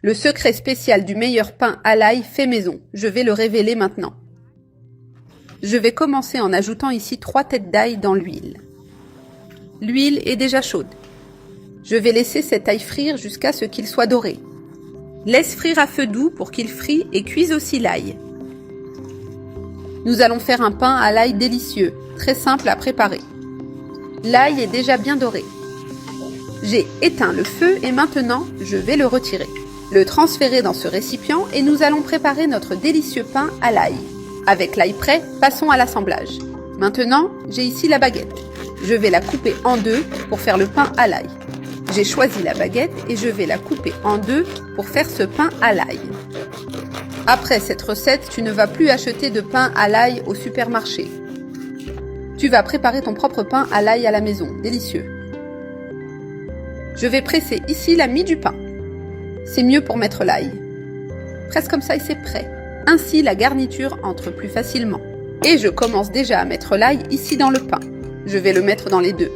Le secret spécial du meilleur pain à l'ail fait maison. Je vais le révéler maintenant. Je vais commencer en ajoutant ici 3 têtes d'ail dans l'huile. L'huile est déjà chaude. Je vais laisser cet ail frire jusqu'à ce qu'il soit doré. Laisse frire à feu doux pour qu'il frie et cuise aussi l'ail. Nous allons faire un pain à l'ail délicieux, très simple à préparer. L'ail est déjà bien doré. J'ai éteint le feu et maintenant, je vais le retirer. Le transférer dans ce récipient et nous allons préparer notre délicieux pain à l'ail. Avec l'ail prêt, passons à l'assemblage. Maintenant, j'ai ici la baguette. Je vais la couper en deux pour faire le pain à l'ail. J'ai choisi la baguette et je vais la couper en deux pour faire ce pain à l'ail. Après cette recette, tu ne vas plus acheter de pain à l'ail au supermarché. Tu vas préparer ton propre pain à l'ail à la maison, délicieux. Je vais presser ici la mie du pain. C'est mieux pour mettre l'ail. Presse comme ça et c'est prêt. Ainsi, la garniture entre plus facilement. Et je commence déjà à mettre l'ail ici dans le pain. Je vais le mettre dans les deux.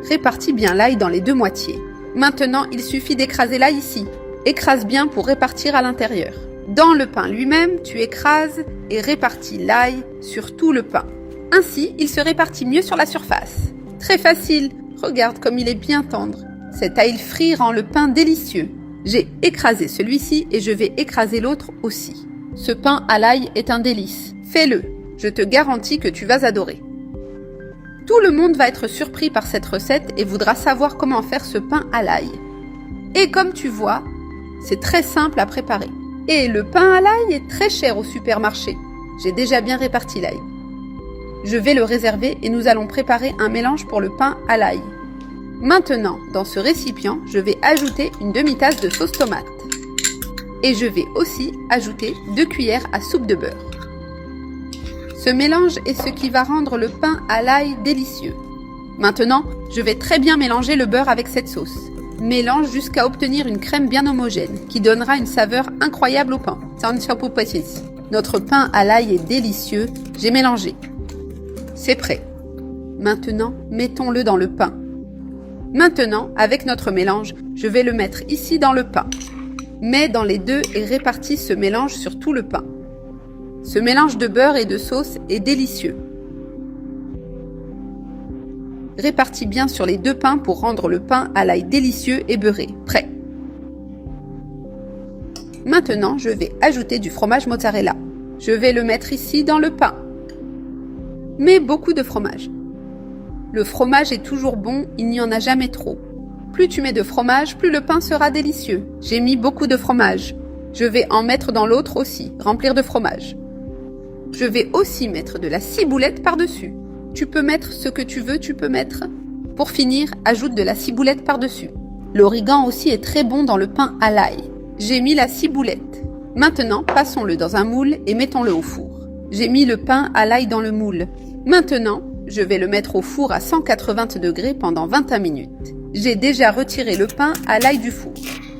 Répartis bien l'ail dans les deux moitiés. Maintenant, il suffit d'écraser l'ail ici. Écrase bien pour répartir à l'intérieur. Dans le pain lui-même, tu écrases et répartis l'ail sur tout le pain. Ainsi, il se répartit mieux sur la surface. Très facile. Regarde comme il est bien tendre. Cet ail frit rend le pain délicieux. J'ai écrasé celui-ci et je vais écraser l'autre aussi. Ce pain à l'ail est un délice. Fais-le. Je te garantis que tu vas adorer. Tout le monde va être surpris par cette recette et voudra savoir comment faire ce pain à l'ail. Et comme tu vois, c'est très simple à préparer. Et le pain à l'ail est très cher au supermarché. J'ai déjà bien réparti l'ail. Je vais le réserver et nous allons préparer un mélange pour le pain à l'ail. Maintenant, dans ce récipient, je vais ajouter une demi-tasse de sauce tomate. Et je vais aussi ajouter 2 cuillères à soupe de beurre. Ce mélange est ce qui va rendre le pain à l'ail délicieux. Maintenant, je vais très bien mélanger le beurre avec cette sauce. Mélange jusqu'à obtenir une crème bien homogène qui donnera une saveur incroyable au pain. Notre pain à l'ail est délicieux. J'ai mélangé. C'est prêt. Maintenant, mettons-le dans le pain. Maintenant, avec notre mélange, je vais le mettre ici dans le pain. Mets dans les deux et répartis ce mélange sur tout le pain. Ce mélange de beurre et de sauce est délicieux. Répartis bien sur les deux pains pour rendre le pain à l'ail délicieux et beurré. Prêt. Maintenant, je vais ajouter du fromage mozzarella. Je vais le mettre ici dans le pain. Mets beaucoup de fromage. Le fromage est toujours bon, il n'y en a jamais trop. Plus tu mets de fromage, plus le pain sera délicieux. J'ai mis beaucoup de fromage. Je vais en mettre dans l'autre aussi, remplir de fromage. Je vais aussi mettre de la ciboulette par-dessus. Tu peux mettre ce que tu veux, tu peux mettre. Pour finir, ajoute de la ciboulette par-dessus. L'origan aussi est très bon dans le pain à l'ail. J'ai mis la ciboulette. Maintenant, passons-le dans un moule et mettons-le au four. J'ai mis le pain à l'ail dans le moule. Maintenant, je vais le mettre au four à 180 degrés pendant 21 minutes. J'ai déjà retiré le pain à l'ail du four.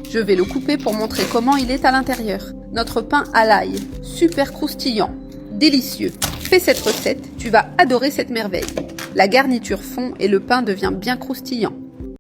Je vais le couper pour montrer comment il est à l'intérieur. Notre pain à l'ail, super croustillant, délicieux. Fais cette recette, tu vas adorer cette merveille. La garniture fond et le pain devient bien croustillant.